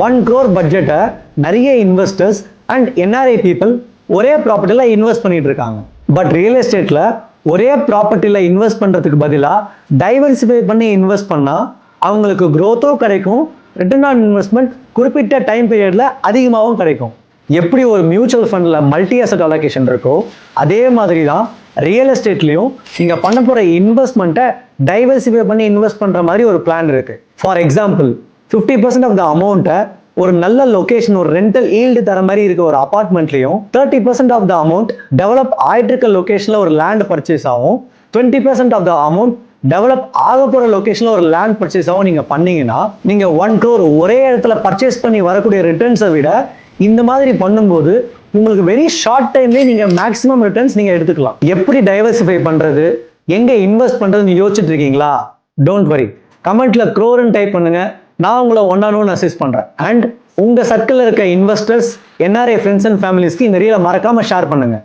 1 crore பட்ஜெட்டை நிறைய investors and NRI people ஒரே ப்ராப்பர்ட்டியில் இன்வெஸ்ட் பண்ணிட்டு இருக்காங்க. பட் ரியல் எஸ்டேட்டில் ஒரே ப்ராப்பர்ட்டியில் இன்வெஸ்ட் பண்ணுறதுக்கு பதிலாக டைவர்சிஃபை பண்ணி இன்வெஸ்ட் பண்ணால் அவங்களுக்கு க்ரோத்தோ கிடைக்கும், ரிட்டர்ன் ஆன் இன்வெஸ்ட்மெண்ட் குறிப்பிட்ட டைம் பீரியடில் அதிகமாகவும் கிடைக்கும். எப்படி ஒரு மியூச்சுவல் ஃபண்டில் மல்டி அசட் அலோகேஷன் இருக்கோ அதே மாதிரி தான் ரியல் எஸ்டேட்லையும் நீங்கள் பண்ண போகிற இன்வெஸ்ட்மெண்ட்டை டைவர்சிஃபை பண்ணி இன்வெஸ்ட் பண்ணுற மாதிரி ஒரு பிளான் இருக்குது. ஃபார் எக்ஸாம்பிள் 50% ஆஃப் த அமௌண்ட்டை ஒரு நல்ல லொகேஷன், ஒரு ரெண்டல் ஈல்டு தர மாதிரி இருக்க ஒரு அபார்ட்மெண்ட்லையும் 30% ஆஃப் த அமௌண்ட் டெவலப் ஆகிட்டு இருக்க லொகேஷனில் ஒரு லேண்ட் பர்ச்சேஸ் ஆகும், 20% ஆஃப் த அமௌண்ட் டெவலப் ஆக போகிற லொகேஷனில் ஒரு லேண்ட் பர்ச்சேஸ் ஆகும். நீங்கள் பண்ணீங்கன்னா நீங்கள் 1 crore ஒரே இடத்துல பர்ச்சேஸ் பண்ணி வரக்கூடிய ரிட்டர்ன்ஸை விட இந்த மாதிரி பண்ணும்போது உங்களுக்கு வெரி ஷார்ட் டைம்லேயே நீங்கள் மேக்ஸிமம் ரிட்டர்ன்ஸ் நீங்கள் எடுத்துக்கலாம். எப்படி டைவர்சிஃபை பண்ணுறது, எங்கே இன்வெஸ்ட் பண்ணுறதுன்னு யோசிச்சுட்டு இருக்கீங்களா? டோன்ட் வரி, கமெண்ட்ல க்ரோர்னு டைப் பண்ணுங்க, நான் உங்களை ஒன் அசிஸ்ட் பண்ணுறேன். அண்ட் உங்கள் சர்க்கிளில் இருக்க இன்வெஸ்டர்ஸ், என்ஆர்ஐ ஃப்ரெண்ட்ஸ் அண்ட் ஃபேமிலிஸ்க்கு இந்த ரீலை மறக்காமல் ஷேர் பண்ணுங்கள்.